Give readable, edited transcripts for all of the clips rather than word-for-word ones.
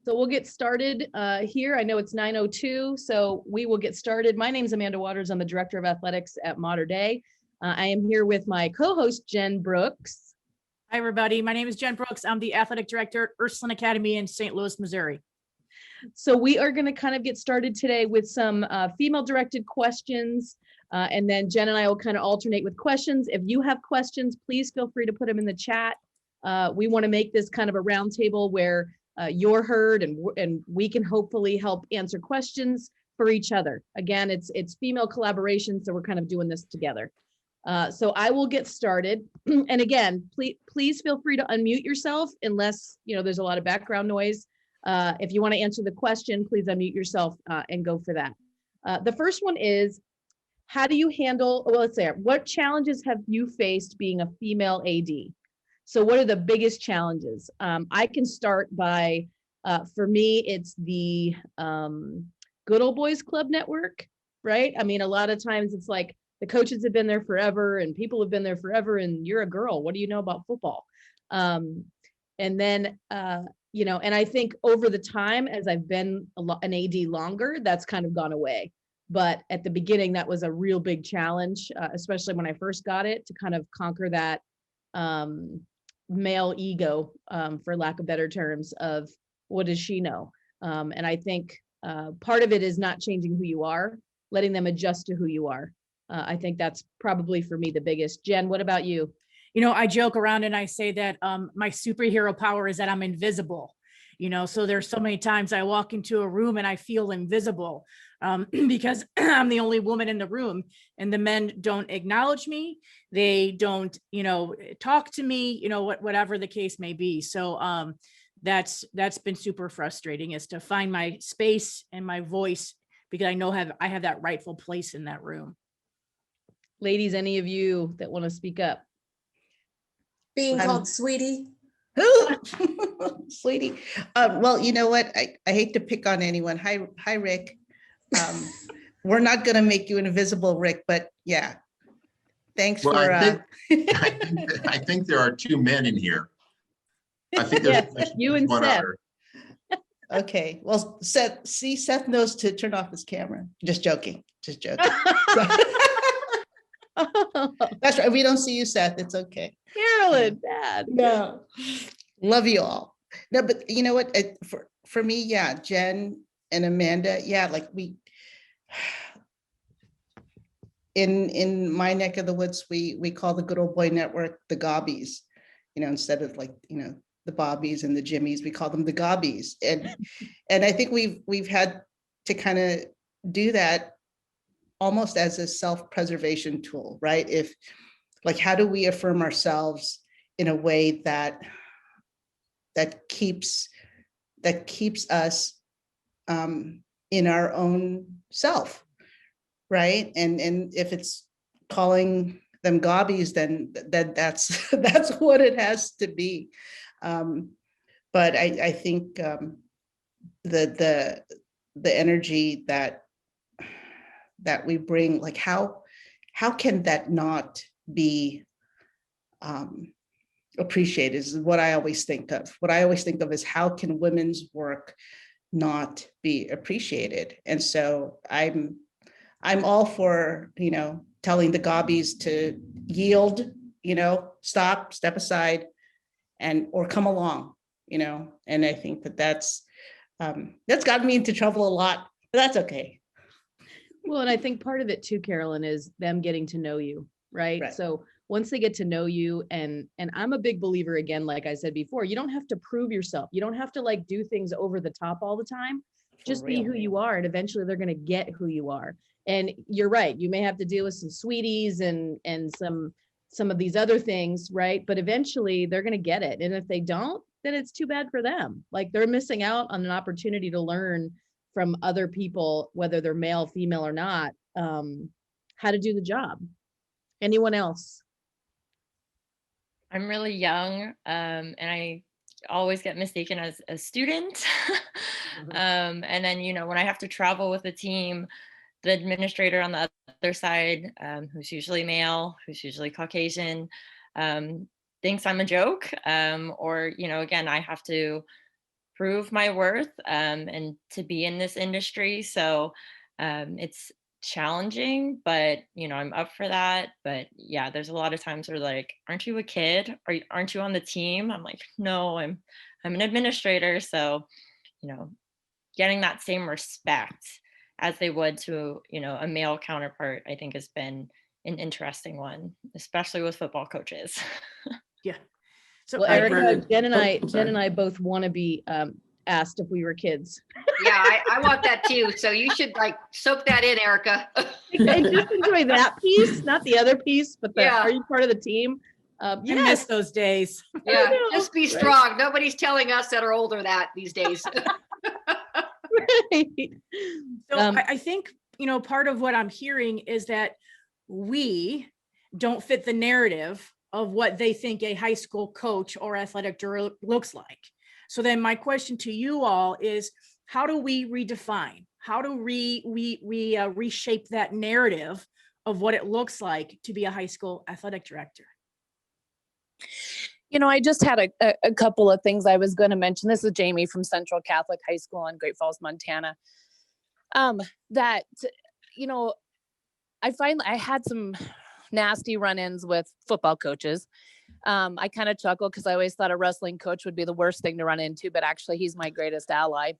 So we'll get started here. I know it's 9:02, so we will get started. My name is Amanda Waters. I'm the Director of Athletics at Mater Dei. I am here with my co-host, Jen Brooks. Hi, everybody. My name is Jen Brooks. I'm the Athletic Director at Ursuline Academy in St. Louis, Missouri. So we are going to kind of get started today with some female-directed questions, and then Jen and I will kind of alternate with questions. If you have questions, please feel free to put them in the chat. We want to make this kind of a roundtable where you're heard and we can hopefully help answer questions for each other. Again, it's female collaboration, so we're kind of doing this together. So I will get started. And again, please feel free to unmute yourself unless there's a lot of background noise. If you want to answer the question, please unmute yourself and go for that. The first one is, how do you handle, well, let's say, what challenges have you faced being a female AD? So what are the biggest challenges? I can start by, for me, it's the Good Old Boys Club network, right? I mean, a lot of times it's like the coaches have been there forever and people have been there forever and you're a girl. What do you know about football? And then, and I think over the time, as I've been an AD longer, that's kind of gone away. But at the beginning, that was a real big challenge, especially when I first got it, to kind of conquer that male ego, for lack of better terms, of what does she know? And I think part of it is not changing who you are, letting them adjust to who you are. I think that's probably for me the biggest. Jen, what about you? I joke around and I say that my superhero power is that I'm invisible. So there's so many times I walk into a room and I feel invisible because I'm the only woman in the room and the men don't acknowledge me. They don't, talk to me, whatever the case may be. So that's been super frustrating, is to find my space and my voice, because I know I have that rightful place in that room. Ladies, any of you that want to speak up? Being called sweetie. Sweetie. Well, you know what? I hate to pick on anyone. Hi, Rick. We're not going to make you invisible, Rick, but yeah. Thanks for. I think there are two men in here. I think there's you and one Seth. other. Okay. Well, Seth knows to turn off his camera. Just joking. That's right. We don't see you, Seth. It's okay. Carolyn, bad. No. Love you all. No, but you know what? For me, yeah, Jen and Amanda, yeah, like we in my neck of the woods, we call the Good Old Boy Network the Gobbies, instead of like, the Bobbies and the Jimmies, we call them the Gobbies. And I think we've had to kind of do that almost as a self-preservation tool, right? How do we affirm ourselves in a way that keeps us in our own self, right? And if it's calling them gobbies, then that's what it has to be. But I think the energy that we bring, like how can that not be appreciated, is what I always think of. What I always think of is, how can women's work not be appreciated? And so I'm all for, telling the gobbies to yield, stop, step aside, or come along, and I think that's gotten me into trouble a lot, but that's okay. Well, and I think part of it too, Carolyn, is them getting to know you, right? So once they get to know you, and I'm a big believer, again, like I said before, you don't have to prove yourself. You don't have to like do things over the top all the time. Just be who you are, and eventually they're going to get who you are. And you're right, you may have to deal with some sweeties and some of these other things, right? But eventually they're going to get it. And if they don't, then it's too bad for them. Like, they're missing out on an opportunity to learn from other people, whether they're male, female or not, how to do the job. Anyone else? I'm really young, and I always get mistaken as a student. And then, when I have to travel with a team, the administrator on the other side, who's usually male, who's usually Caucasian, thinks I'm a joke. Or, again, I have to prove my worth and to be in this industry. So it's challenging, but I'm up for that. But yeah, there's a lot of times where like, aren't you a kid? Aren't you on the team? I'm like, no, I'm an administrator. So, getting that same respect as they would to, a male counterpart, I think has been an interesting one, especially with football coaches. Yeah. So Well, I Erica, heard- Jen and Oh, sorry. I both want to be asked if we were kids. Yeah, I want that too. So you should like soak that in, Erica. And just enjoy that piece, not the other piece, but the, Yeah. are you part of the team? I miss Yes. those days. Yeah, know, just be right? strong. Nobody's telling us that are older that these days. So Um, I think, part of what I'm hearing is that we don't fit the narrative of what they think a high school coach or athletic director looks like. So then my question to you all is, how do we redefine? How do we reshape that narrative of what it looks like to be a high school athletic director? I just had a couple of things I was going to mention. This is Jamie from Central Catholic High School in Great Falls, Montana. That, I find I had some nasty run-ins with football coaches. I kind of chuckle because I always thought a wrestling coach would be the worst thing to run into, but actually he's my greatest ally.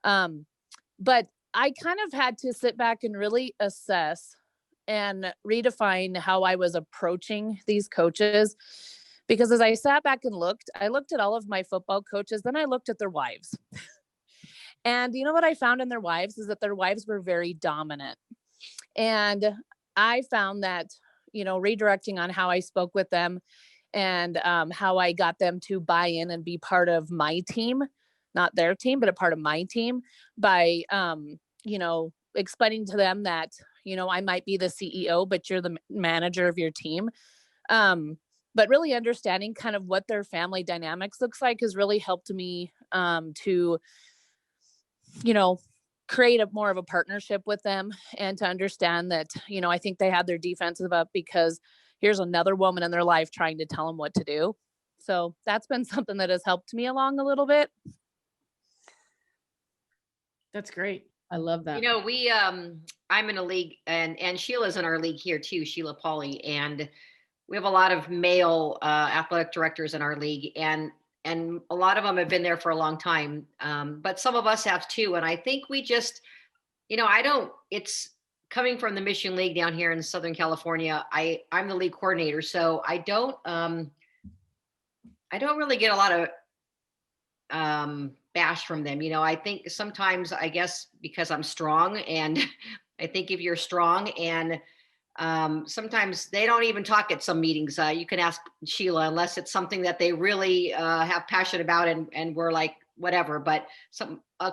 But I kind of had to sit back and really assess and redefine how I was approaching these coaches. Because as I sat back and I looked at all of my football coaches, then I looked at their wives. And you know what I found in their wives is that their wives were very dominant. And I found that, redirecting on how I spoke with them and how I got them to buy in and be part of my team, not their team, but a part of my team by, explaining to them that, I might be the CEO, but you're the manager of your team. But really understanding kind of what their family dynamics looks like has really helped me to, create more of a partnership with them and to understand that, I think they had their defensive up because here's another woman in their life trying to tell them what to do. So that's been something that has helped me along a little bit. That's great. I love that. I'm in a league and Sheila's in our league here too, Sheila Pauley, and we have a lot of male athletic directors in our league, and a lot of them have been there for a long time. But some of us have too. And I think we just, it's coming from the Mission League down here in Southern California. I'm the league coordinator, so I don't really get a lot of bash from them. I think sometimes, I guess because I'm strong, and I think if you're strong and sometimes they don't even talk at some meetings. You can ask Sheila, unless it's something that they really have passion about and we're like, whatever. But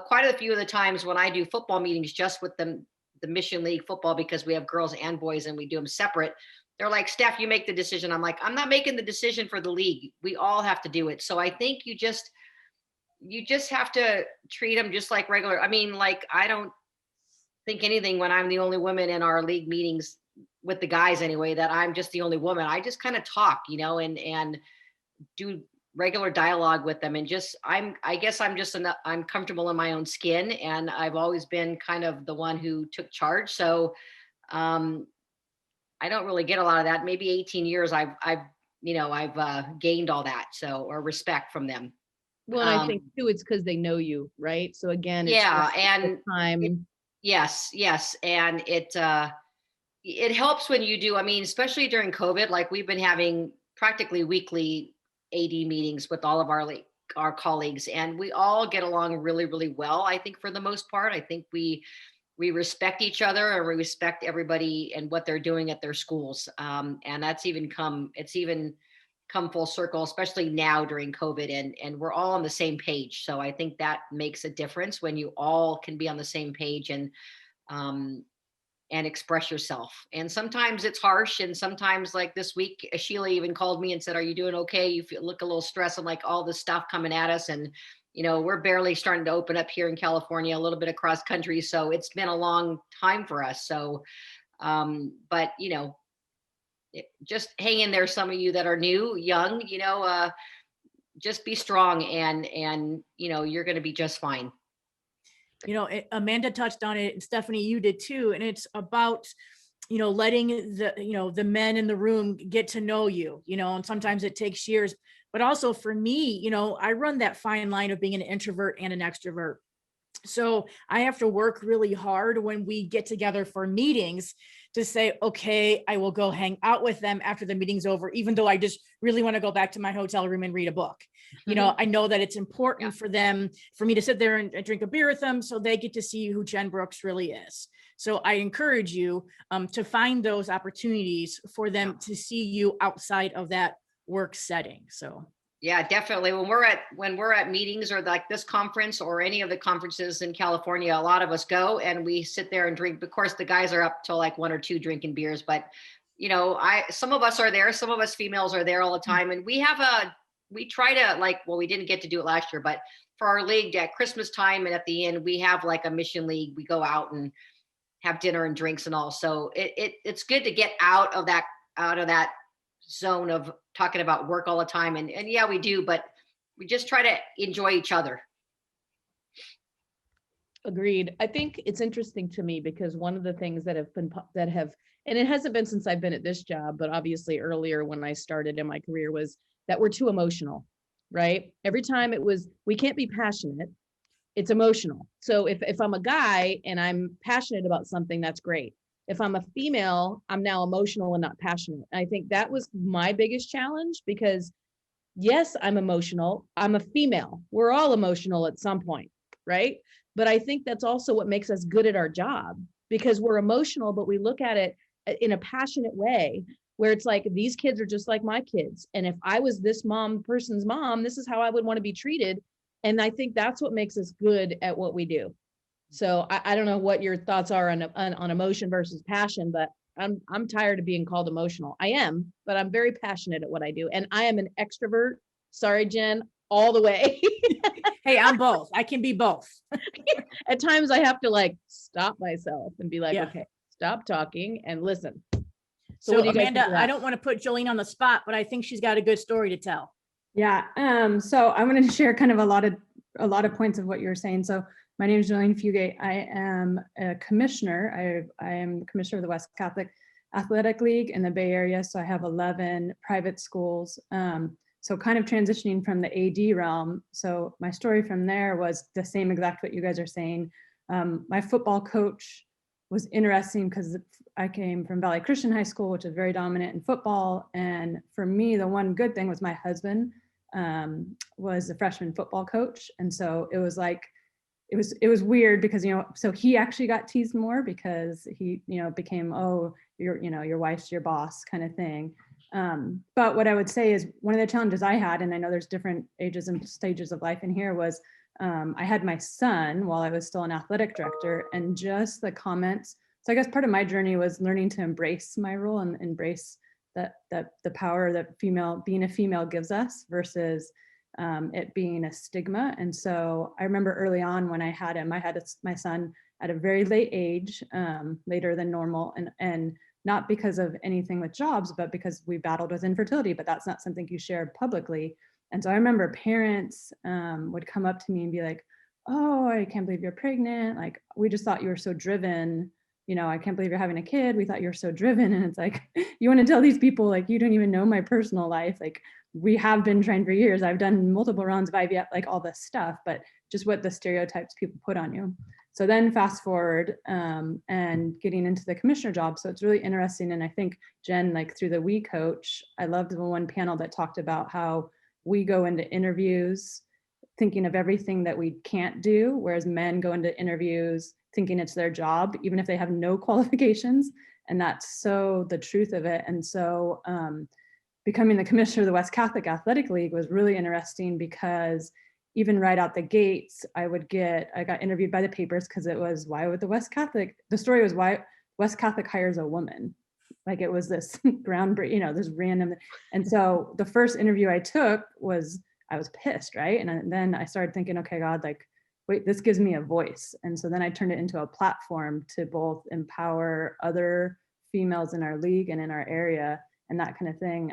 quite a few of the times when I do football meetings just with the Mission League football, because we have girls and boys and we do them separate, they're like, Steph, you make the decision. I'm like, I'm not making the decision for the league. We all have to do it. So I think you just have to treat them just like regular. I mean, like, I don't think anything when I'm the only woman in our league meetings with the guys anyway, that I'm just the only woman. I just kind of talk, and do regular dialogue with them. And just, I guess I'm comfortable in my own skin, and I've always been kind of the one who took charge. So I don't really get a lot of that. Maybe 18 years I've gained all that. So, or respect from them. Well, and I think too, it's because they know you, right? So again, it's yeah. just And time. yes. And it helps when you do, I mean, especially during COVID, like we've been having practically weekly AD meetings with all of our colleagues, and we all get along really, really well. I think for the most part, I think we respect each other and we respect everybody and what they're doing at their schools. And that's even come full circle, especially now during COVID, and we're all on the same page. So I think that makes a difference when you all can be on the same page and express yourself. And sometimes it's harsh. And sometimes, like this week, Sheila even called me and said, are you doing okay? You look a little stressed. I'm like, all this stuff coming at us. And, we're barely starting to open up here in California, a little bit across country. So it's been a long time for us. So, but, just hang in there. Some of you that are new, young, just be strong and you're going to be just fine. Amanda touched on it, and Stephanie, you did too. And it's about, letting the men in the room get to know you, and sometimes it takes years, but also for me, I run that fine line of being an introvert and an extrovert. So I have to work really hard when we get together for meetings to say, okay, I will go hang out with them after the meeting's over, even though I just really want to go back to my hotel room and read a book. I know that it's important for me to sit there and drink a beer with them so they get to see who Jen Brooks really is. So I encourage you to find those opportunities for them to see you outside of that work setting. So yeah, definitely. When we're at meetings or like this conference or any of the conferences in California, a lot of us go and we sit there and drink. Of course, the guys are up till like 1 or 2 drinking beers, but some of us are there. Some of us females are there all the time. And we try to we didn't get to do it last year, but for our league at Christmas time and at the end, we have like a mission league. We go out and have dinner and drinks and all. So it's good to get out of that zone of talking about work all the time. And yeah, we do, but we just try to enjoy each other. Agreed. I think it's interesting to me because one of the things that and it hasn't been since I've been at this job, but obviously earlier when I started in my career, was that we're too emotional, right? Every time it was, we can't be passionate, it's emotional. So if I'm a guy and I'm passionate about something, that's great. If I'm a female, I'm now emotional and not passionate. And I think that was my biggest challenge because yes, I'm emotional. I'm a female. We're all emotional at some point, right? But I think that's also what makes us good at our job because we're emotional, but we look at it in a passionate way where it's like, these kids are just like my kids. And if I was this person's mom, this is how I would want to be treated. And I think that's what makes us good at what we do. So I don't know what your thoughts are on emotion versus passion, but I'm tired of being called emotional. I am, but I'm very passionate at what I do. And I am an extrovert. Sorry, Jen, all the way. Hey, I'm both. I can be both. At times I have to stop myself and be like, okay, stop talking and listen. So Amanda, I don't want to put Jolene on the spot, but I think she's got a good story to tell. Yeah. So I wanted to share kind of a lot of points of what you're saying. So my name is Elaine Fugate. I am a commissioner. I am the commissioner of the West Catholic Athletic League in the Bay Area. So I have 11 private schools. So kind of transitioning from the AD realm. So my story from there was the same exact what you guys are saying. My football coach was interesting because I came from Valley Christian High School, which is very dominant in football. And for me, the one good thing was my husband was a freshman football coach. And so it was like, it was weird because, so he actually got teased more because he, became, oh, your wife's your boss kind of thing. But what I would say is one of the challenges I had, and I know there's different ages and stages of life in here, was I had my son while I was still an athletic director, and just the comments. So I guess part of my journey was learning to embrace my role and embrace that the power that being a female gives us versus it being a stigma. And so I remember early on when I had him, my son at a very late age, later than normal, and not because of anything with jobs, but because we battled with infertility, but that's not something you share publicly. And so I remember parents would come up to me and be like, oh, I can't believe you're pregnant. Like, we just thought you were so driven. I can't believe you're having a kid. We thought you're so driven. And it's like, you want to tell these people, like, you don't even know my personal life. Like, we have been trying for years. I've done multiple rounds of IVF, like all this stuff, but just what the stereotypes people put on you. So then fast forward and getting into the commissioner job. So it's really interesting. And I think Jen, like through the We Coach, I loved the one panel that talked about how we go into interviews thinking of everything that we can't do, whereas men go into interviews thinking it's their job, even if they have no qualifications. And that's so the truth of it. And so becoming the commissioner of the West Catholic Athletic League was really interesting because even right out the gates, I got interviewed by the papers because it was, why would the story was why West Catholic hires a woman. Like, it was this groundbreaking, this random. And so the first interview I took I was pissed, right? And then I started thinking, okay, God, like, wait, this gives me a voice. And so then I turned it into a platform to both empower other females in our league and in our area and that kind of thing.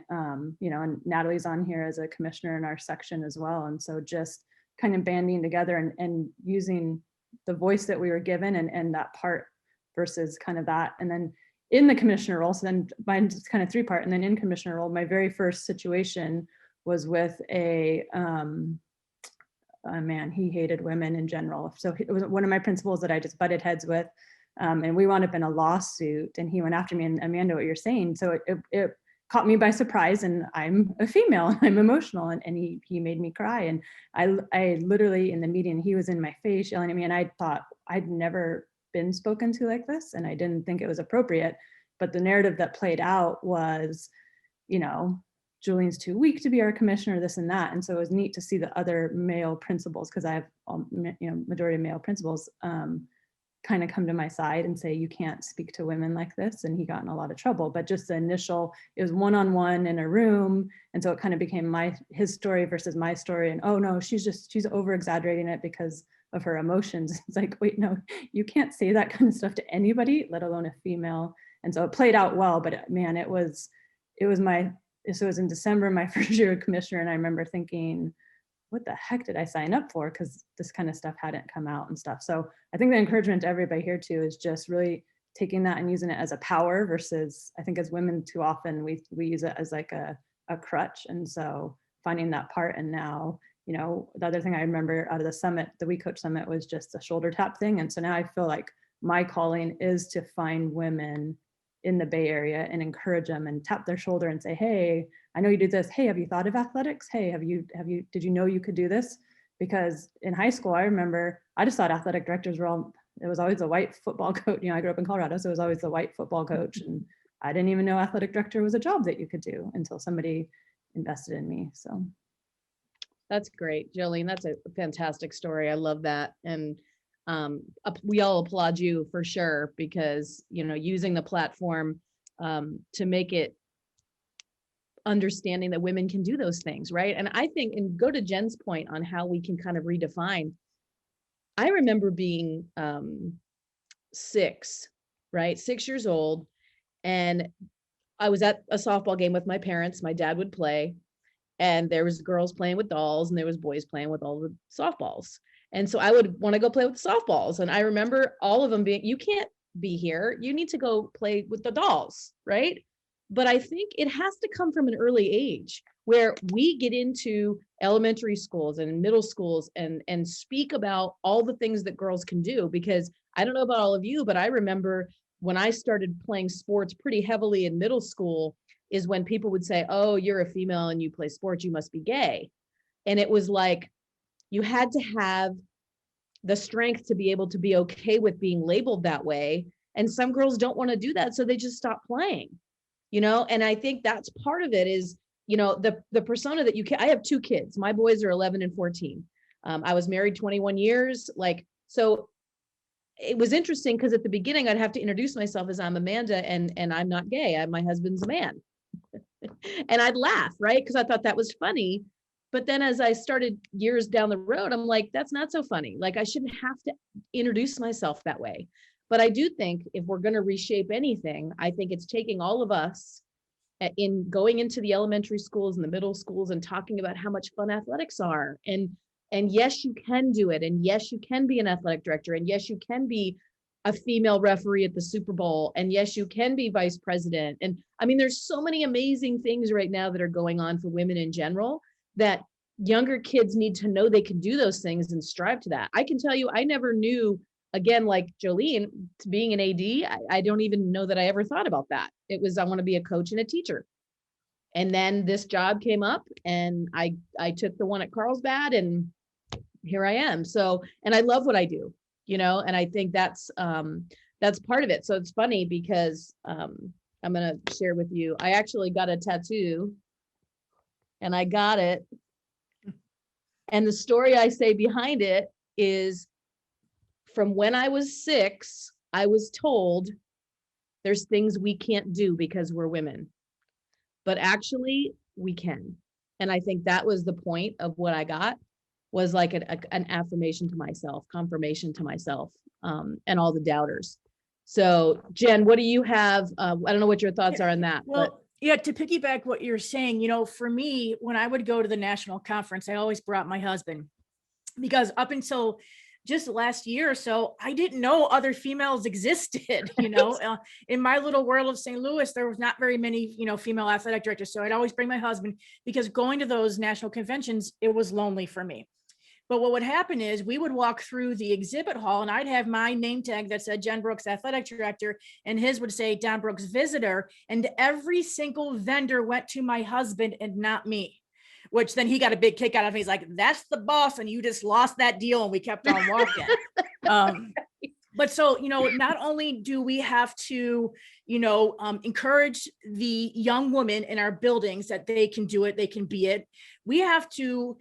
You know, and Natalie's on here as a commissioner in our section as well. And so just kind of banding together and using the voice that we were given and that part versus kind of that. And then in the commissioner role, so then mine's kind of 3-part, and then in commissioner role, my very first situation was with a man, he hated women in general. So it was one of my principals that I just butted heads with. And we wound up in a lawsuit, and he went after me. And Amanda, what you're saying, so it caught me by surprise, and I'm a female, I'm emotional, and he made me cry. And I literally in the meeting, he was in my face yelling at me, and I thought I'd never been spoken to like this, and I didn't think it was appropriate. But the narrative that played out was, you know, Julian's too weak to be our commissioner, this and that. And so it was neat to see the other male principals, because I have, you know, majority of male principals, kind of come to my side and say, you can't speak to women like this. And he got in a lot of trouble. But just the initial, it was one-on-one in a room. And so it kind of became his story versus my story. And oh no, she's over exaggerating it because of her emotions. It's like, wait, no, you can't say that kind of stuff to anybody, let alone a female. And so it played out well, but man, it was so it was in December, my first year of commissioner. And I remember thinking, what the heck did I sign up for? Because this kind of stuff hadn't come out and stuff. So I think the encouragement to everybody here too is just really taking that and using it as a power versus, I think as women too often we use it as like a crutch. And so finding that part. And now, you know, the other thing I remember out of the summit, the We Coach Summit, was just a shoulder tap thing. And so now I feel like my calling is to find women in the Bay Area and encourage them and tap their shoulder and say, hey, I know you do this. Hey, have you thought of athletics? Hey, did you know you could do this? Because in high school, I remember I just thought athletic directors it was always a white football coach. You know, I grew up in Colorado, so it was always the white football coach. And I didn't even know athletic director was a job that you could do until somebody invested in me. So. That's great, Jolene. That's a fantastic story. I love that. And we all applaud you for sure, because, you know, using the platform to make it understanding that women can do those things, right? And I think, and go to Jen's point on how we can kind of redefine. I remember being 6 years old, and I was at a softball game with my parents. My dad would play, and there was girls playing with dolls, and there was boys playing with all the softballs. And so I would want to go play with the softballs. And I remember all of them being, you can't be here. You need to go play with the dolls, right? But I think it has to come from an early age where we get into elementary schools and middle schools and speak about all the things that girls can do. Because I don't know about all of you, but I remember when I started playing sports pretty heavily in middle school is when people would say, oh, you're a female and you play sports, you must be gay. And it was like, you had to have the strength to be able to be okay with being labeled that way. And some girls don't want to do that, so they just stop playing, you know? And I think that's part of it is, you know, the persona that I have 2 kids. My boys are 11 and 14. I was married 21 years. So it was interesting because at the beginning I'd have to introduce myself as I'm Amanda and I'm not gay. My husband's a man. And I'd laugh, right? Because I thought that was funny. But then as I started years down the road, I'm like, that's not so funny. Like, I shouldn't have to introduce myself that way. But I do think if we're going to reshape anything, I think it's taking all of us in going into the elementary schools and the middle schools and talking about how much fun athletics are. And yes, you can do it. And yes, you can be an athletic director. And yes, you can be a female referee at the Super Bowl. And yes, you can be vice president. And I mean, there's so many amazing things right now that are going on for women in general, that younger kids need to know they can do those things and strive to that. I can tell you, I never knew, again, like Jolene, being an AD, I don't even know that I ever thought about that. It was, I want to be a coach and a teacher. And then this job came up and I took the one at Carlsbad and here I am. So, and I love what I do, you know, and I think that's part of it. So it's funny because I'm going to share with you, I actually got a tattoo. And I got it. And the story I say behind it is from when I was 6, I was told there's things we can't do because we're women, but actually we can. And I think that was the point of what I got, was like an affirmation to myself, confirmation to myself, and all the doubters. So Jen, what do you have? I don't know what your thoughts are on that. Well, Yeah, to piggyback what you're saying, for me, when I would go to the national conference, I always brought my husband, because up until just last year or so, I didn't know other females existed. In my little world of St. Louis, there was not very many, female athletic directors. So I'd always bring my husband, because going to those national conventions, it was lonely for me. But what would happen is we would walk through the exhibit hall and I'd have my name tag that said Jen Brooks, athletic director, and his would say Don Brooks, visitor. And every single vendor went to my husband and not me, which then he got a big kick out of me. He's like, that's the boss, and you just lost that deal. And we kept on walking. But so, not only do we have to, encourage the young women in our buildings that they can do it, they can be it. We have to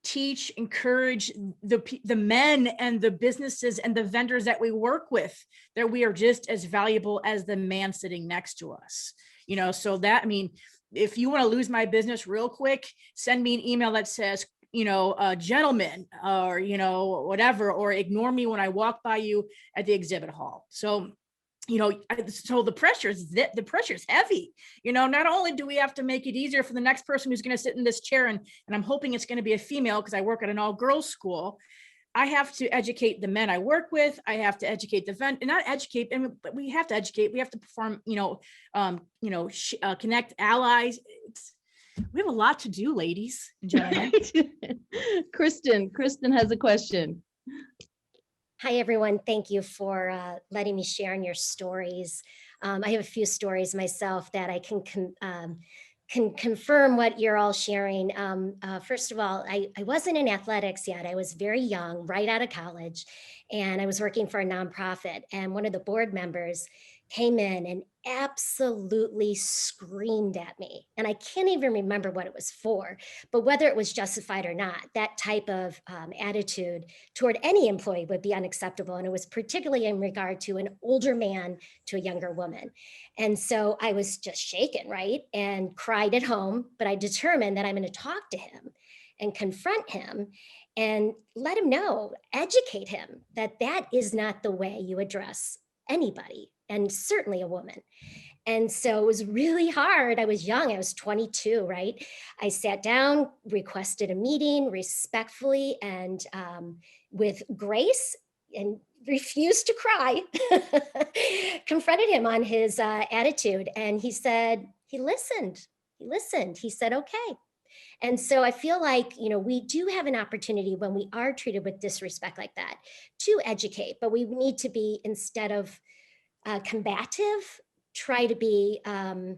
teach, encourage the men and the businesses and the vendors that we work with, that we are just as valuable as the man sitting next to us. So that, if you want to lose my business real quick, send me an email that says, gentleman, or, whatever, or ignore me when I walk by you at the exhibit hall. So, so the pressure is heavy. Not only do we have to make it easier for the next person who's going to sit in this chair, and I'm hoping it's going to be a female because I work at an all girls school. I have to educate the men I work with. I have to educate the but we have to educate. We have to perform, connect allies. We have a lot to do, ladies and gentlemen. Kristen has a question. Hi, everyone. Thank you for letting me share in your stories. I have a few stories myself that I can confirm what you're all sharing. First of all, I wasn't in athletics yet. I was very young, right out of college, and I was working for a nonprofit. And one of the board members came in and absolutely screamed at me. And I can't even remember what it was for, but whether it was justified or not, that type of attitude toward any employee would be unacceptable. And it was particularly in regard to an older man to a younger woman. And so I was just shaken, right? And cried at home, but I determined that I'm going to talk to him and confront him and let him know, educate him that that is not the way you address anybody, and certainly a woman. And so it was really hard. I was young. I was 22, right? I sat down, requested a meeting respectfully and with grace, and refused to cry, confronted him on his attitude. And he said, he listened. He said, okay. And so I feel like, we do have an opportunity when we are treated with disrespect like that to educate, but we need to be, instead of combative, try to be, and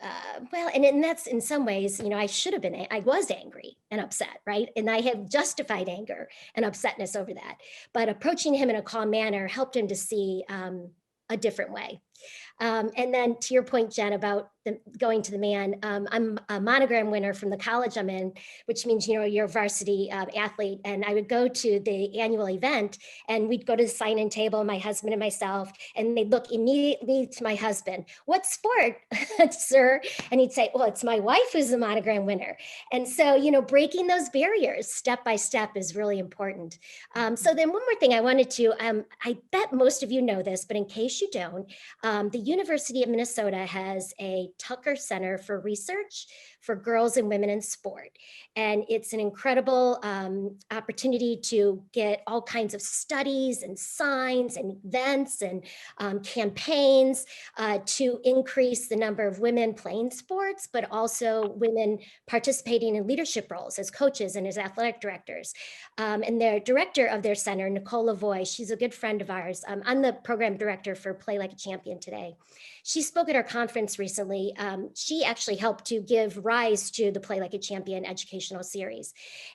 that's in some ways, I was angry and upset, right? And I have justified anger and upsetness over that, but approaching him in a calm manner helped him to see a different way. And then to your point, Jen, about going to the man, I'm a monogram winner from the college I'm in, which means, you're a varsity athlete. And I would go to the annual event and we'd go to the sign-in table, my husband and myself, and they'd look immediately to my husband, what sport, sir? And he'd say, well, it's my wife who's the monogram winner. And so, breaking those barriers step by step is really important. So then one more thing I wanted to, I bet most of you know this, but in case you don't, the University of Minnesota has a Tucker Center for Research for Girls and Women in Sport. And it's an incredible opportunity to get all kinds of studies and signs and events and campaigns to increase the number of women playing sports, but also women participating in leadership roles as coaches and as athletic directors. And their director of their center, Nicole Lavoie, she's a good friend of ours. I'm the program director for Play Like a Champion today. She spoke at our conference recently. She actually helped to give rise to the Play Like a Champion educational series.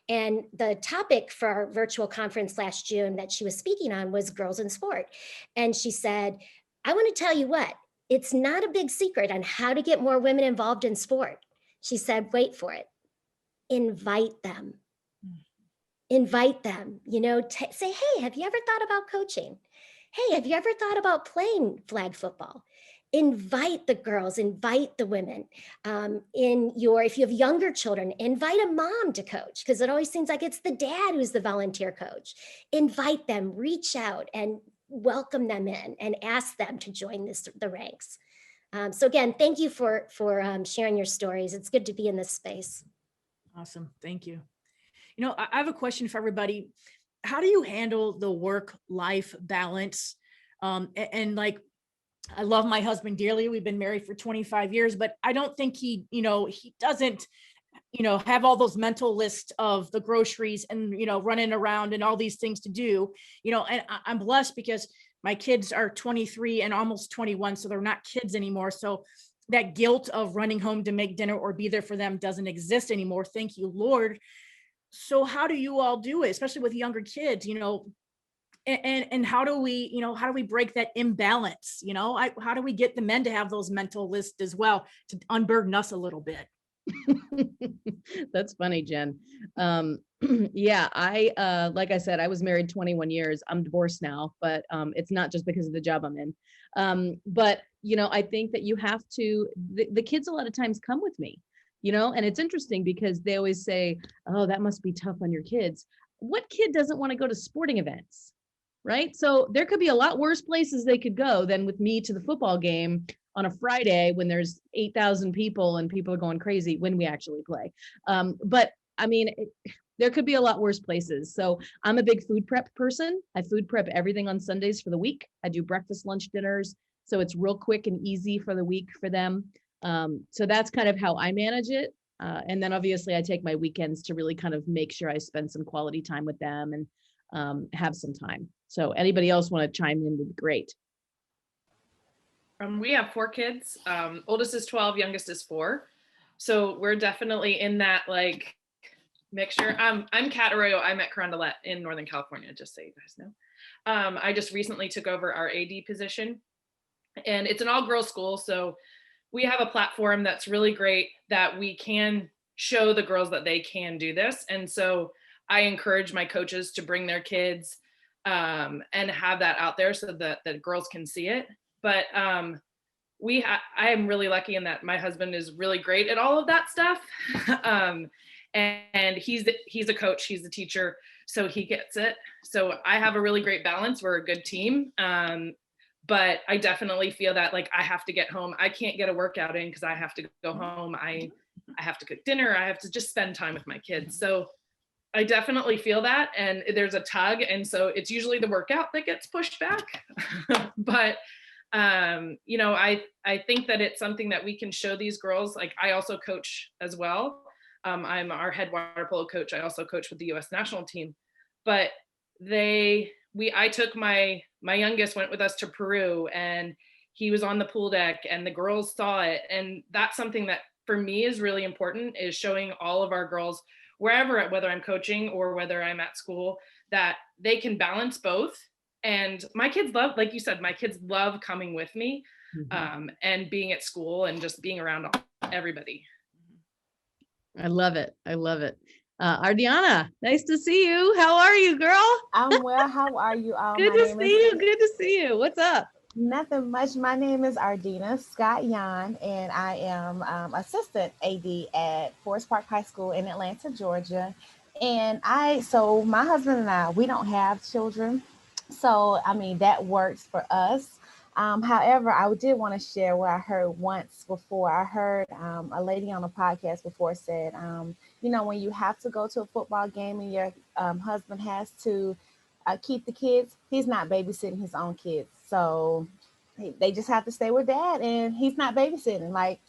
And the topic for our virtual conference last June that she was speaking on was girls in sport. And she said, I want to tell you what, it's not a big secret on how to get more women involved in sport. She said, wait for it, invite them. Invite them, say, hey, have you ever thought about coaching? Hey, have you ever thought about playing flag football? Invite the girls, invite the women. If you have younger children, invite a mom to coach, because it always seems like it's the dad who's the volunteer coach. Invite them, reach out and welcome them in and ask them to join the ranks. So again, thank you for sharing your stories. It's good to be in this space. Awesome. Thank you. You know, I have a question for everybody. How do you handle the work-life balance? And like, I love my husband dearly. We've been married for 25 years, but I don't think he doesn't, have all those mental lists of the groceries and, running around and all these things to do, and I'm blessed because my kids are 23 and almost 21, so they're not kids anymore. So that guilt of running home to make dinner or be there for them doesn't exist anymore. Thank you, Lord. So how do you all do it, especially with younger kids, and how do we break that imbalance? How do we get the men to have those mental lists as well to unburden us a little bit? That's funny, Jen. Yeah, like I said, I was married 21 years. I'm divorced now, but it's not just because of the job I'm in. But I think that you have to, the kids a lot of times come with me, and it's interesting because they always say, oh, that must be tough on your kids. What kid doesn't want to go to sporting events? Right? So there could be a lot worse places they could go than with me to the football game on a Friday when there's 8,000 people and people are going crazy when we actually play. But I mean, there could be a lot worse places. So I'm a big food prep person. I food prep everything on Sundays for the week. I do breakfast, lunch, dinners. So it's real quick and easy for the week for them. So that's kind of how I manage it. And then obviously I take my weekends to really kind of make sure I spend some quality time with them and have some time. So anybody else want to chime in would be great. We have 4 kids. Oldest is 12, youngest is 4. So we're definitely in that like mixture. I'm Kat Arroyo. I'm at Carondelet in Northern California, just so you guys know. I just recently took over our AD position, and it's an all-girls school. So we have a platform that's really great that we can show the girls that they can do this. And so I encourage my coaches to bring their kids and have that out there so that the girls can see it. But I am really lucky in that my husband is really great at all of that stuff. And he's a coach, he's a teacher, so he gets it. So I have a really great balance. We're a good team. But I definitely feel that like I have to get home. I can't get a workout in because I have to go home. I have to cook dinner. I have to just spend time with my kids. So I definitely feel that, and there's a tug, and so it's usually the workout that gets pushed back. But I think that it's something that we can show these girls. Like I also coach as well. I'm our head water polo coach. I also coach with the U.S. national team. But I took my youngest went with us to Peru, and he was on the pool deck, and the girls saw it, and that's something that for me is really important, is showing all of our girls wherever, whether I'm coaching or whether I'm at school, that they can balance both. And my kids love, like you said, my kids love coming with me and being at school and just being around everybody. I love it. I love it. Ardiana, nice to see you. How are you, girl? I'm well. How are you all? Good to see you. Good to see you. What's up? Nothing much. My name is Ardina Scott Yan, and I am assistant AD at Forest Park High School in Atlanta, Georgia. And so my husband and I, we don't have children. So, I mean, that works for us. However, I did want to share what I heard once before. I heard a lady on a podcast before said, when you have to go to a football game and your husband has to keep the kids, he's not babysitting his own kids. So they just have to stay with dad, and he's not babysitting. Like,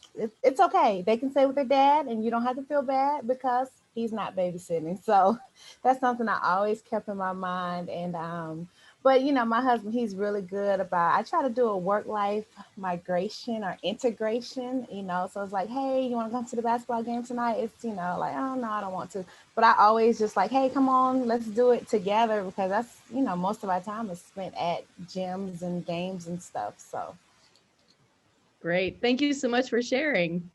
it's okay. They can stay with their dad, and you don't have to feel bad because he's not babysitting. So that's something I always kept in my mind. And but my husband, he's really good about, I try to do a work-life migration or integration, so it's like, hey, you want to come to the basketball game tonight? It's, like, oh, no, I don't want to. But I always just like, hey, come on, let's do it together, because that's, most of our time is spent at gyms and games and stuff. So. Great. Thank you so much for sharing.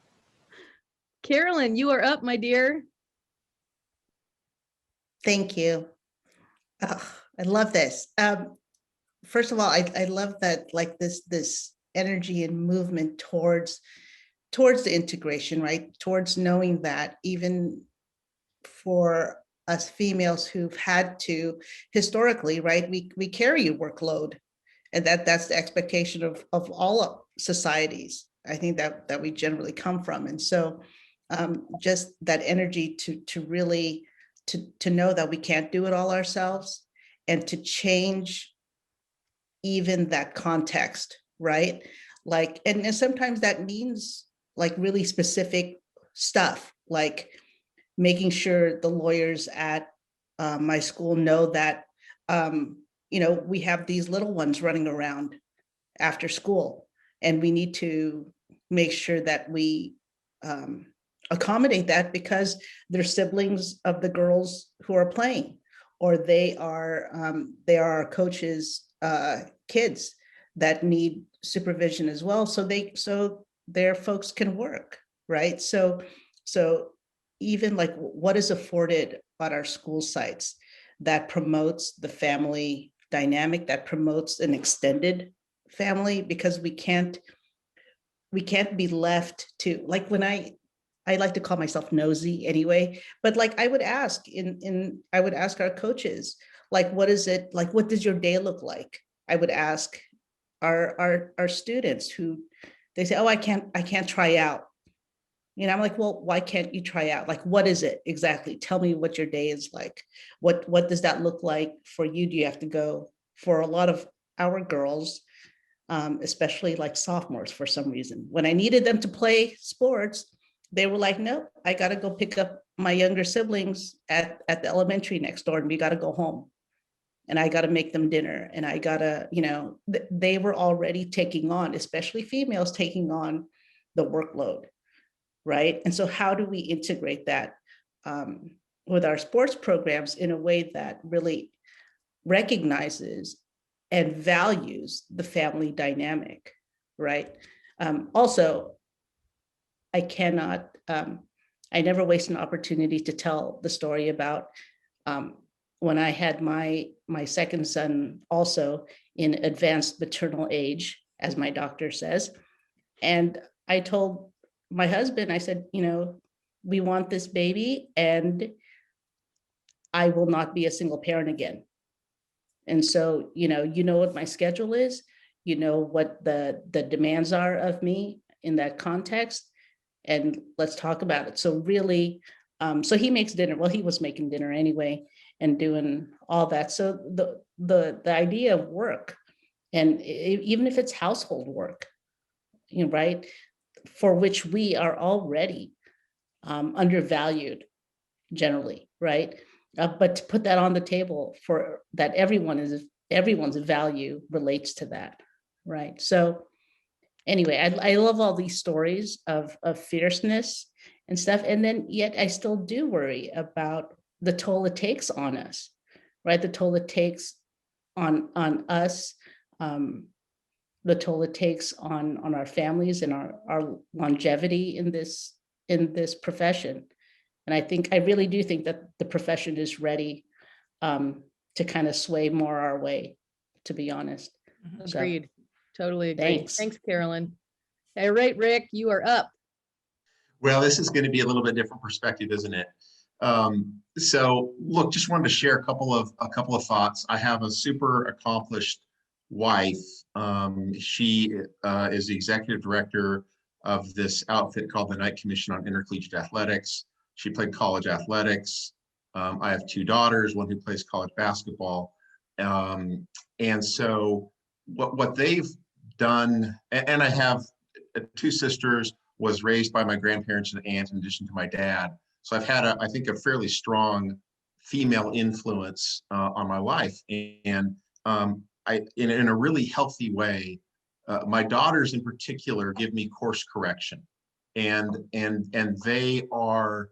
Carolyn, you are up, my dear. Thank you. Oh, I love this. First of all, I love that, like this energy and movement towards the integration, right? Towards knowing that even for us females who've had to historically, right, we carry a workload, and that's the expectation of all societies. I think that we generally come from. And so just that energy to really to know that we can't do it all ourselves, and to change even that context, right? Like, and sometimes that means like really specific stuff, like making sure the lawyers at my school know that, we have these little ones running around after school, and we need to make sure that we accommodate that because they're siblings of the girls who are playing, or they are our coaches' kids that need supervision as well, so their folks can work, right? So even like what is afforded at our school sites that promotes the family dynamic, that promotes an extended family, because we can't be left to, like, when I like to call myself nosy anyway, but like I would ask I would ask our coaches, like, what is it like, what does your day look like? I would ask our students who they say, oh, I can't try out. I'm like, well, why can't you try out? Like, what is it exactly? Tell me what your day is like. What does that look like for you? Do you have to go? For a lot of our girls, especially like sophomores, for some reason, when I needed them to play sports, they were like, no, I got to go pick up my younger siblings at the elementary next door, and we got to go home. And I got to make them dinner. And I got to, they were already taking on, especially females, taking on the workload. Right. And so how do we integrate that with our sports programs in a way that really recognizes and values the family dynamic, right? Also, I never waste an opportunity to tell the story about when I had my second son, also in advanced maternal age, as my doctor says. And I told my husband, I said, we want this baby, and I will not be a single parent again. And so, what my schedule is, what the demands are of me in that context, and let's talk about it. So really, so he makes dinner. Well, he was making dinner anyway and doing all that. So the idea of work, and even if it's household work, right, for which we are already undervalued generally, right? But to put that on the table for that everyone's value relates to that, right? So anyway, I love all these stories of fierceness and stuff, and then yet I still do worry about the toll it takes on us, right? The toll it takes on us, the toll it takes on our families and our longevity in this profession. And I really do think that the profession is ready to kind of sway more our way, to be honest. Agreed. Totally agree. Thanks. Thanks, Carolyn. All right, Rick, you are up. Well, this is going to be a little bit different perspective, isn't it? So look, just wanted to share a couple of thoughts. I have a super accomplished wife. She is the executive director of this outfit called the Knight Commission on Intercollegiate Athletics. She played college athletics. I have two daughters, one who plays college basketball. And so what they've done, and I have two sisters, was raised by my grandparents and aunt in addition to my dad. So I've had, I think, a fairly strong female influence on my life. And in a really healthy way, my daughters in particular give me course correction. And they are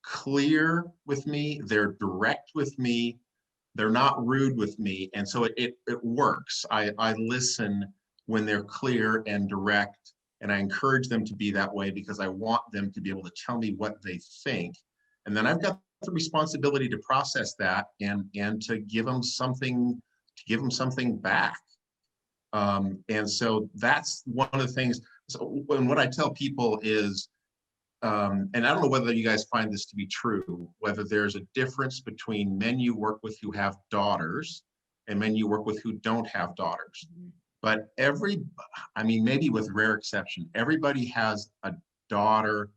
clear with me, they're direct with me, they're not rude with me. And so it works. I listen when they're clear and direct, and I encourage them to be that way because I want them to be able to tell me what they think. And then I've got the responsibility to process that and to give them something, back. And so that's one of the things. So what I tell people is, and I don't know whether you guys find this to be true, whether there's a difference between men you work with who have daughters and men you work with who don't have daughters. but I mean, maybe with rare exception, everybody has a daughter,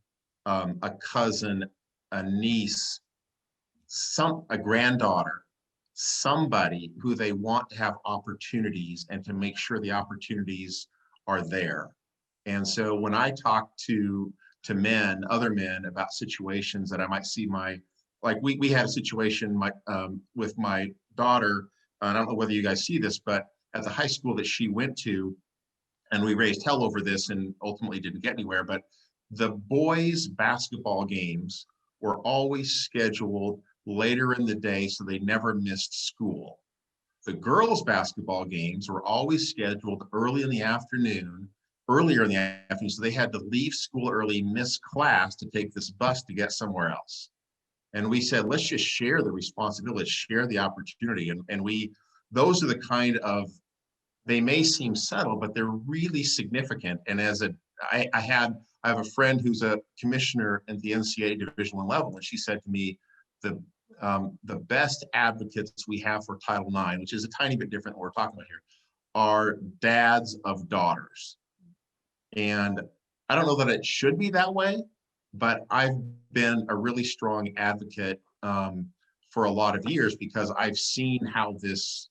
a cousin, a niece, a granddaughter, somebody who they want to have opportunities and to make sure the opportunities are there. And so when I talk to other men about situations that I might see like we had a situation with my daughter, I don't know whether you guys see this, but at the high school that she went to, and we raised hell over this and ultimately didn't get anywhere, but the boys' basketball games were always scheduled later in the day, so they never missed school. The girls' basketball games were always scheduled earlier in the afternoon, so they had to leave school early, miss class to take this bus to get somewhere else. And we said, let's just share the responsibility, share the opportunity. And those are the kind of, they may seem subtle, but they're really significant. And I have a friend who's a commissioner at the NCAA Division I level, and she said to me, the best advocates we have for Title IX, which is a tiny bit different than what we're talking about here, are dads of daughters. And I don't know that it should be that way, but I've been a really strong advocate for a lot of years because I've seen how this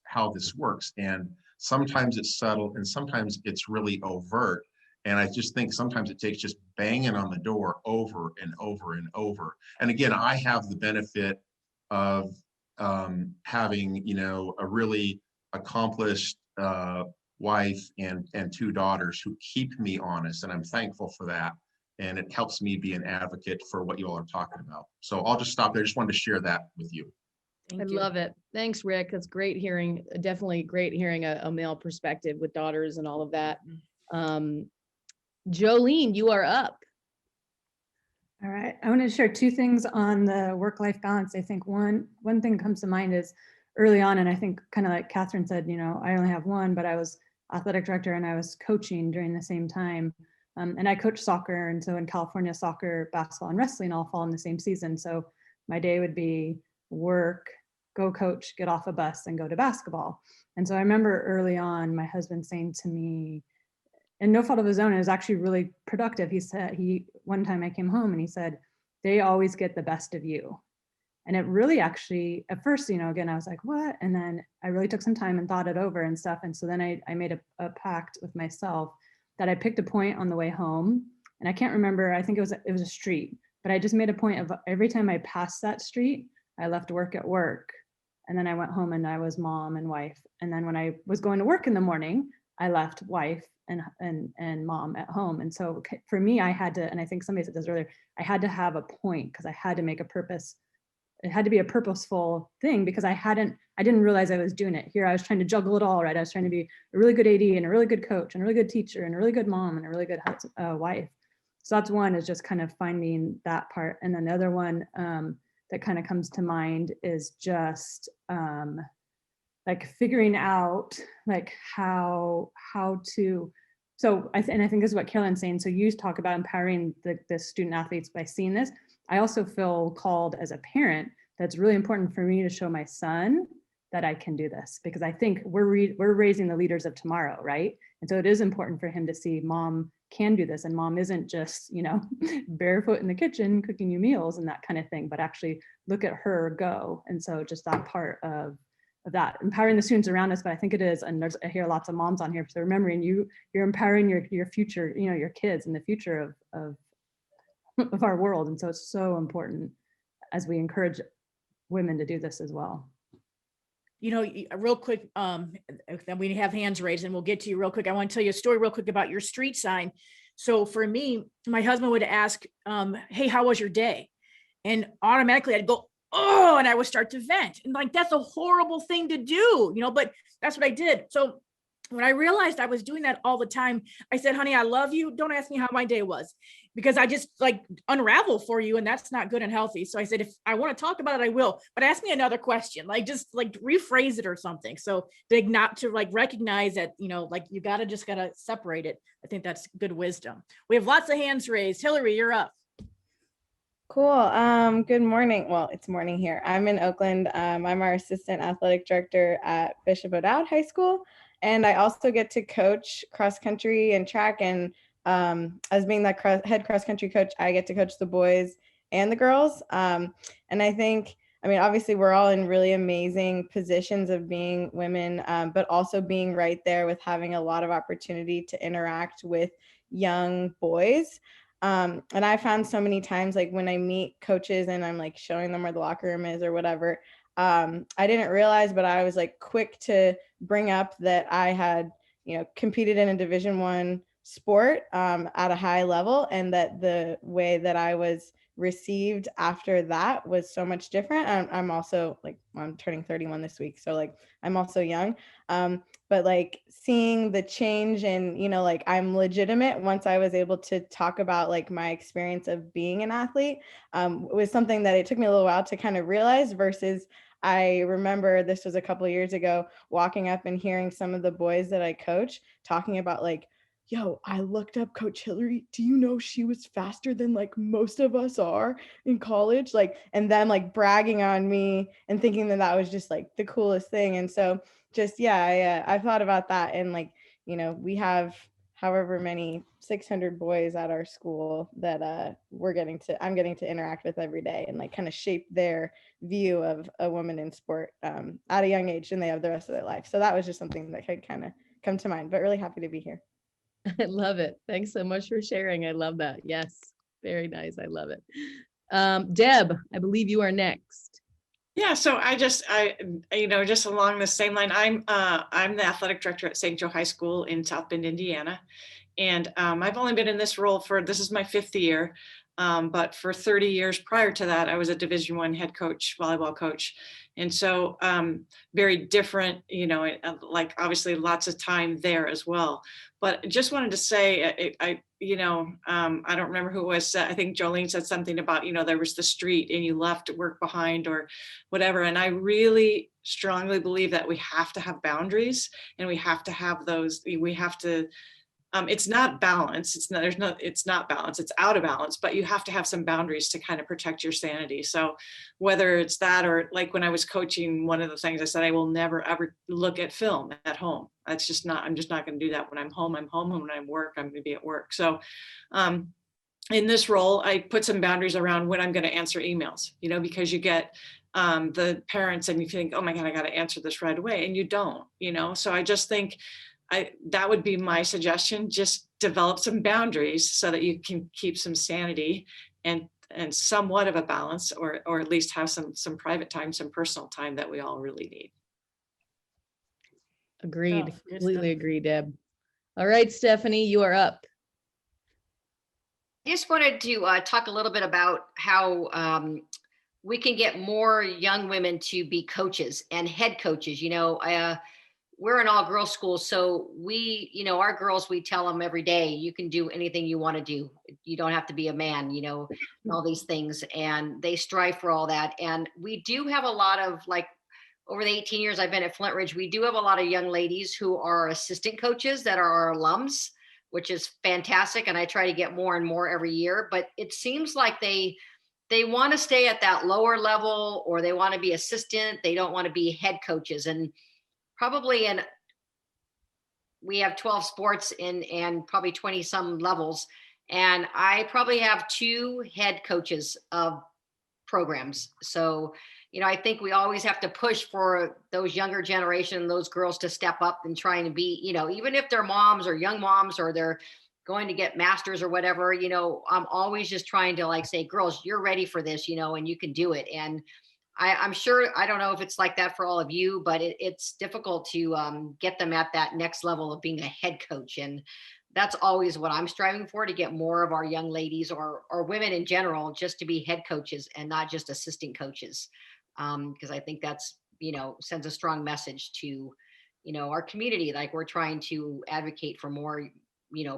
works. And sometimes it's subtle and sometimes it's really overt. And I just think sometimes it takes just banging on the door over and over and over. And again, I have the benefit of having, a really accomplished wife and two daughters who keep me honest. And I'm thankful for that. And it helps me be an advocate for what you all are talking about. So I'll just stop there. I just wanted to share that with you. I love it. Thanks, Rick. That's great hearing, definitely great hearing a male perspective with daughters and all of that. Jolene, you are up. All right, I want to share two things on the work-life balance. I think one thing comes to mind is early on, and I think kind of like Catherine said, I only have one, but I was athletic director and I was coaching during the same time. And I coach soccer. And so in California, soccer, basketball, and wrestling all fall in the same season. So my day would be work, go coach, get off a bus, and go to basketball. And so I remember early on, my husband saying to me, and no fault of his own, it was actually really productive. He said, one time I came home and he said, they always get the best of you. And it really actually, at first, again, I was like, what? And then I really took some time and thought it over and stuff. And so then I made a pact with myself that I picked a point on the way home. And I can't remember, I think it was a street, but I just made a point of every time I passed that street, I left work at work. And then I went home and I was mom and wife. And then when I was going to work in the morning, I left wife and mom at home. And so for me, I had to, and I think somebody said this earlier, I had to have a point because I had to make a purpose. It had to be a purposeful thing because I didn't realize I was doing it. Here I was trying to juggle it all, right? I was trying to be a really good AD and a really good coach and a really good teacher and a really good mom and a really good wife. So that's one, is just kind of finding that part. And then the other one that kind of comes to mind is just like figuring out like how to, and I think this is what Carolyn's saying. So you talk about empowering the student athletes by seeing this. I also feel called as a parent, that's really important for me to show my son that I can do this, because I think we're raising the leaders of tomorrow, right? And so it is important for him to see mom can do this, and mom isn't just, barefoot in the kitchen cooking you meals and that kind of thing, but actually look at her go. And so just that part of that, empowering the students around us. But I think it is, and I hear lots of moms on here, so remembering you're empowering your future, your kids and the future of our world. And so it's so important as we encourage women to do this as well. Real quick, then we have hands raised and we'll get to you real quick. I want to tell you a story real quick about your street sign. So for me, my husband would ask, hey, how was your day? And automatically I'd go, oh, and I would start to vent. And like, that's a horrible thing to do, but that's what I did. So when I realized I was doing that all the time, I said, honey, I love you. Don't ask me how my day was, because I just like unravel for you. And that's not good and healthy. So I said, if I want to talk about it, I will, but ask me another question, like just like rephrase it or something. So not to like recognize that, like you gotta separate it. I think that's good wisdom. We have lots of hands raised. Hillary, you're up. Cool. Good morning. Well, it's morning here. I'm in Oakland. I'm our assistant athletic director at Bishop O'Dowd High School. And I also get to coach cross country and track. And as being the head cross country coach, I get to coach the boys and the girls. And I think, I mean, obviously we're all in really amazing positions of being women, but also being right there with having a lot of opportunity to interact with young boys. And I found so many times, like when I meet coaches and I'm like showing them where the locker room is or whatever, I didn't realize, but I was like quick to bring up that I had, competed in a Division I sport at a high level, and that the way that I was received after that was so much different. I'm also like, I'm turning 31 this week, so like I'm also young, but like seeing the change and like I'm legitimate once I was able to talk about like my experience of being an athlete, was something that it took me a little while to kind of realize, versus I remember this was a couple of years ago, walking up and hearing some of the boys that I coach talking about like, yo, I looked up Coach Hillary. Do you know she was faster than like most of us are in college? Like, and then like bragging on me and thinking that that was just like the coolest thing. And so just, yeah, I thought about that. And like, we have however many 600 boys at our school that I'm getting to interact with every day and like kind of shape their view of a woman in sport at a young age, and they have the rest of their life. So that was just something that could kind of come to mind, but really happy to be here. I love it. Thanks so much for sharing. I love that. Yes, very nice. I love it. Deb, I believe you are next. Yeah, so just along the same line, I'm the athletic director at St. Joe High School in South Bend, Indiana. And I've only been in this role this is my 5th year. But for 30 years prior to that, I was a Division I head coach, volleyball coach. And so very different, like obviously lots of time there as well. But just wanted to say, I don't remember who it was. I think Jolene said something about, there was the street and you left work behind or whatever. And I really strongly believe that we have to have boundaries, and we have to have those, it's not balance. It's not balance. It's out of balance, but you have to have some boundaries to kind of protect your sanity. So whether it's that, or like when I was coaching, one of the things I said, I will never, ever look at film at home. I'm just not going to do that. When I'm home, I'm home. And when I'm work, I'm going to be at work. So in this role, I put some boundaries around when I'm going to answer emails, because you get the parents and you think, oh my God, I got to answer this right away. And you don't, so I just think, that would be my suggestion. Just develop some boundaries so that you can keep some sanity and somewhat of a balance, or at least have some private time, some personal time that we all really need. Agreed. Completely agree, Deb. All right, Stephanie, you are up. I just wanted to talk a little bit about how we can get more young women to be coaches and head coaches. We're an all-girls school, so we, our girls, we tell them every day, you can do anything you want to do. You don't have to be a man, and all these things, and they strive for all that. And we do have a lot of, like, over the 18 years I've been at Flint Ridge, we do have a lot of young ladies who are assistant coaches that are our alums, which is fantastic. And I try to get more and more every year, but it seems like they want to stay at that lower level, or they want to be assistant. They don't want to be head coaches. And probably we have 12 sports and probably 20 some levels. And I probably have 2 head coaches of programs. So, I think we always have to push for those younger generation, those girls to step up and trying to be, even if they're moms or young moms, or they're going to get masters or whatever, I'm always just trying to like say, girls, you're ready for this, and you can do it. And I'm sure, I don't know if it's like that for all of you, but it's difficult to get them at that next level of being a head coach. And that's always what I'm striving for, to get more of our young ladies or women in general, just to be head coaches and not just assistant coaches. Because I think that's, sends a strong message to, our community. Like, we're trying to advocate for more,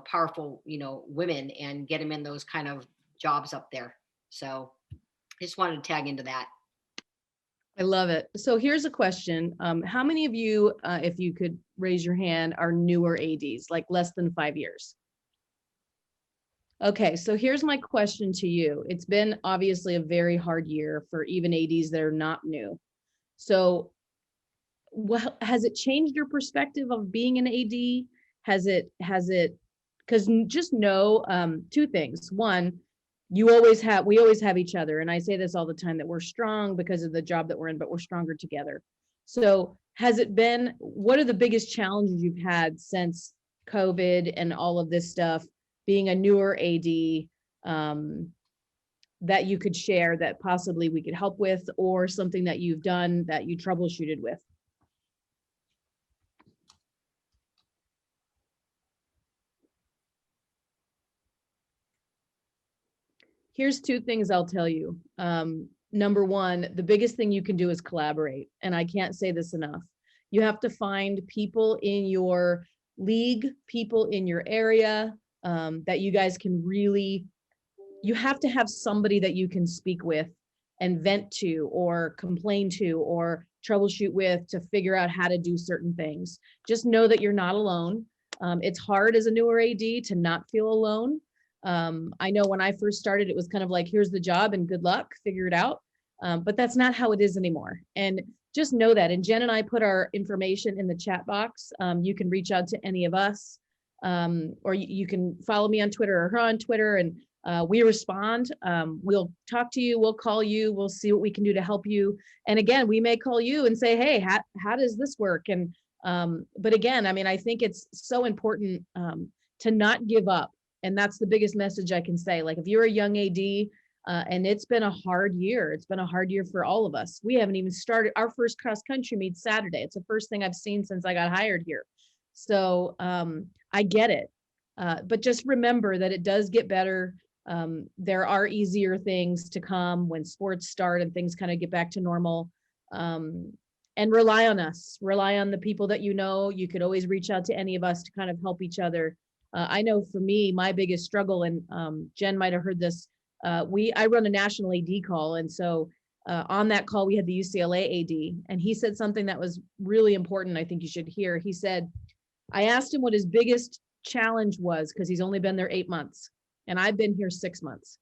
powerful, women, and get them in those kind of jobs up there. So I just wanted to tag into that. I love it. So here's a question. How many of you, if you could raise your hand, are newer ADs, like less than 5 years? Okay, so here's my question to you. It's been obviously a very hard year for even ADs that are not new. So well, has it changed your perspective of being an AD? Has it, because just know two things. One, we always have each other. And I say this all the time, that we're strong because of the job that we're in, but we're stronger together. So what are the biggest challenges you've had since COVID and all of this stuff, being a newer AD, that you could share that possibly we could help with, or something that you've done that you troubleshooted with? Here's two things I'll tell you. Number one, the biggest thing you can do is collaborate. And I can't say this enough. You have to find people in your league, people in your area, that you guys can really, you have to have somebody that you can speak with and vent to, or complain to, or troubleshoot with, to figure out how to do certain things. Just know that you're not alone. It's hard as a newer AD to not feel alone. I know when I first started, it was kind of like, here's the job and good luck, figure it out. But that's not how it is anymore. And just know that. And Jen and I put our information in the chat box. You can reach out to any of us, or you can follow me on Twitter or her on Twitter, and we respond. We'll talk to you, we'll call you, we'll see what we can do to help you. And again, we may call you and say, hey, how does this work? And but again, I mean, I think it's so important to not give up. And that's the biggest message I can say. Like, if you're a young AD, and it's been a hard year, it's been a hard year for all of us. We haven't even started. Our first cross country meet Saturday. It's the first thing I've seen since I got hired here. So I get it. But just remember that it does get better. There are easier things to come when sports start and things kind of get back to normal. And rely on us, rely on the people that you know. You could always reach out to any of us to kind of help each other. I know for me, my biggest struggle, and Jen might have heard this, I run a national AD call. And so on that call, we had the UCLA AD, and he said something that was really important. I think you should hear. He said, I asked him what his biggest challenge was, because he's only been there 8 months and I've been here 6 months.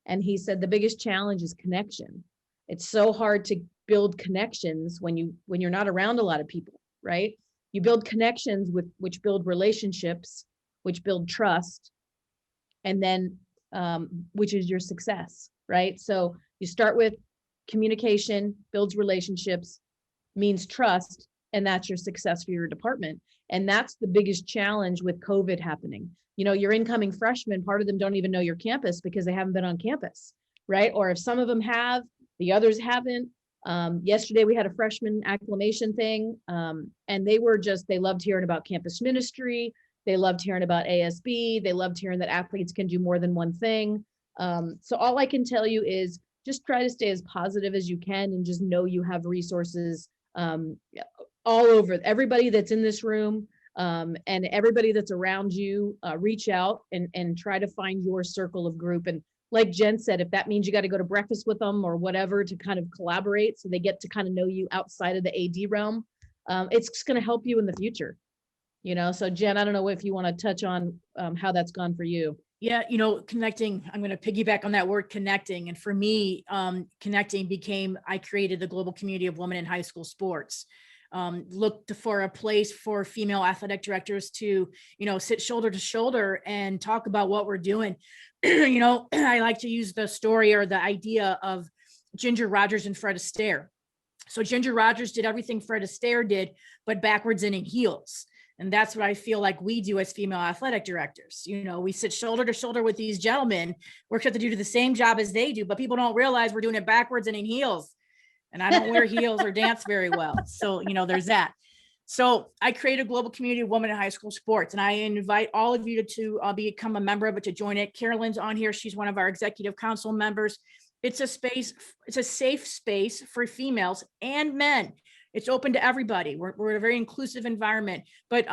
And he said, the biggest challenge is connection. It's so hard to build connections when you're not around a lot of people, right? You build connections which build relationships, which build trust, and then which is your success, right? So you start with communication, builds relationships, means trust, and that's your success for your department. And that's the biggest challenge with COVID happening. You know, your incoming freshmen, part of them don't even know your campus because they haven't been on campus, right? Or if some of them have, the others haven't. Yesterday we had a freshman acclimation thing, and they loved hearing about campus ministry. They loved hearing about ASB. They loved hearing that athletes can do more than one thing. So all I can tell you is just try to stay as positive as you can, and just know you have resources all over. Everybody that's in this room, and everybody that's around you, reach out and try to find your circle of group. And like Jen said, if that means you got to go to breakfast with them or whatever to kind of collaborate so they get to kind of know you outside of the AD realm, it's just going to help you in the future. You know, so Jen, I don't know if you want to touch on how that's gone for you. Yeah, you know, connecting, I'm going to piggyback on that word connecting. And for me, connecting became, I created the global community of women in high school sports. Looked for a place for female athletic directors to, you know, sit shoulder to shoulder and talk about what we're doing. You know, I like to use the story or the idea of Ginger Rogers and Fred Astaire. So Ginger Rogers did everything Fred Astaire did, but backwards and in heels. And that's what I feel like we do as female athletic directors. You know, we sit shoulder to shoulder with these gentlemen. We're expected to do the same job as they do, but people don't realize we're doing it backwards and in heels. And I don't wear heels or dance very well. So, you know, there's that. So I created a global community of women in high school sports, and I invite all of you to become a member of it, to join it. Carolyn's on here. She's one of our executive council members. It's a space, it's a safe space for females and men. It's open to everybody. We're in a very inclusive environment, but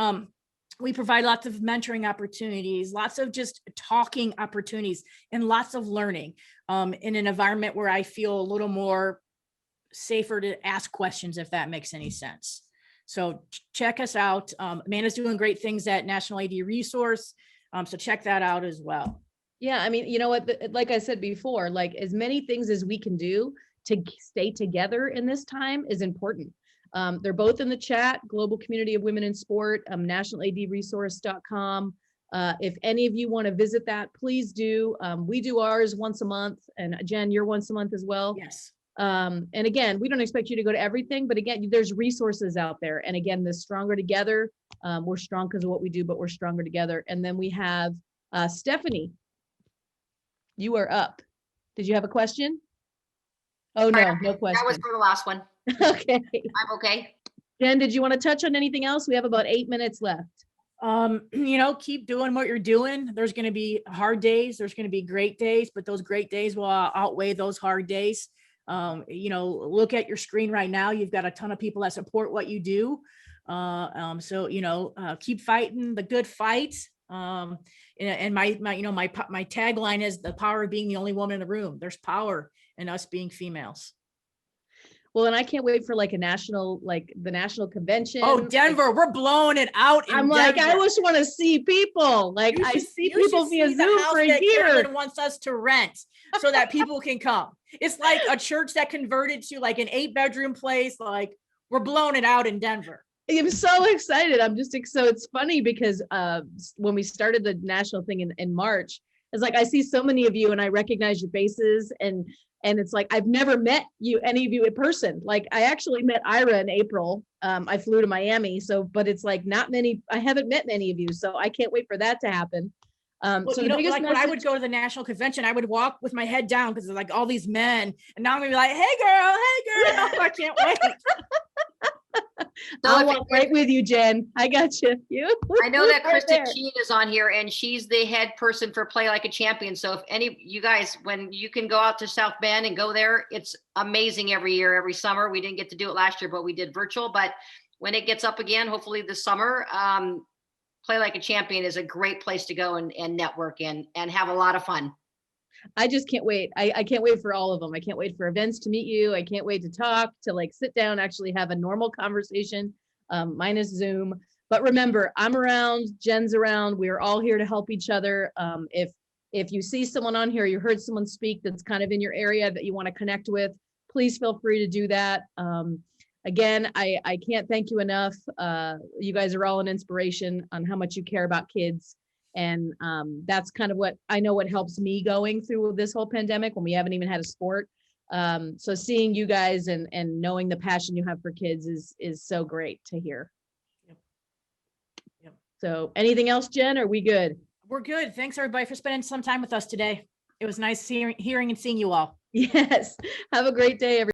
we provide lots of mentoring opportunities, lots of just talking opportunities, and lots of learning in an environment where I feel a little more safer to ask questions, if that makes any sense. So check us out. Amanda's doing great things at National AD Resource. So check that out as well. Yeah, I mean, you know what, like I said before, like as many things as we can do to stay together in this time is important. They're both in the chat, Global Community of Women in Sport, nationaladresource.com. If any of you want to visit that, please do. We do ours once a month, and Jen, you're once a month as well. Yes. And again, we don't expect you to go to everything, but again, there's resources out there. And again, the Stronger Together, we're strong because of what we do, but we're stronger together. And then we have Stephanie, you are up. Did you have a question? Oh, no, no question. That was for the last one. Okay. I'm okay. Jen, did you want to touch on anything else? We have about 8 minutes left. You know, keep doing what you're doing. There's going to be hard days. There's going to be great days, but those great days will outweigh those hard days. You know, look at your screen right now. You've got a ton of people that support what you do. So, you know, keep fighting the good fight. And my tagline is the power of being the only woman in the room. There's power in us being females. Well, and I can't wait for like a national, like the national convention. Oh, Denver, we're blowing it out. I'm like, I just want to see people. Like I see people via Zoom for a year. Carolyn wants us to rent so that people can come. It's like a church that converted to like an 8-bedroom place. Like we're blowing it out in Denver. I'm so excited. So it's funny because when we started the national thing in March, it's like I see so many of you and I recognize your faces and it's like I've never met any of you in person. Like I actually met Ira in April. I flew to Miami, but it's like I haven't met many of you, so I can't wait for that to happen. Well, so you know, like when I would go to the national convention, I would walk with my head down because there's like all these men, and now I'm gonna be like, hey girl, I can't wait. I'll walk right with you, Jen. I got you. I know that Right Krista there. Keen is on here and she's the head person for Play Like a Champion. So if any you guys, when you can go out to South Bend and go there, it's amazing every year, every summer. We didn't get to do it last year, but we did virtual. But when it gets up again, hopefully this summer, Play Like a Champion is a great place to go and network and have a lot of fun. I just can't wait. I can't wait for all of them. I can't wait for events to meet you. I can't wait to talk, to like sit down, actually have a normal conversation, minus Zoom. But remember, I'm around, Jen's around. We're all here to help each other. If you see someone on here, you heard someone speak that's kind of in your area that you want to connect with, please feel free to do that. Again, I can't thank you enough. You guys are all an inspiration on how much you care about kids. And that's kind of what I know what helps me going through this whole pandemic when we haven't even had a sport. So seeing you guys and knowing the passion you have for kids is so great to hear. Yep. So anything else, Jen? Are we good? We're good. Thanks everybody for spending some time with us today. It was nice hearing and seeing you all. Yes. Have a great day, everybody.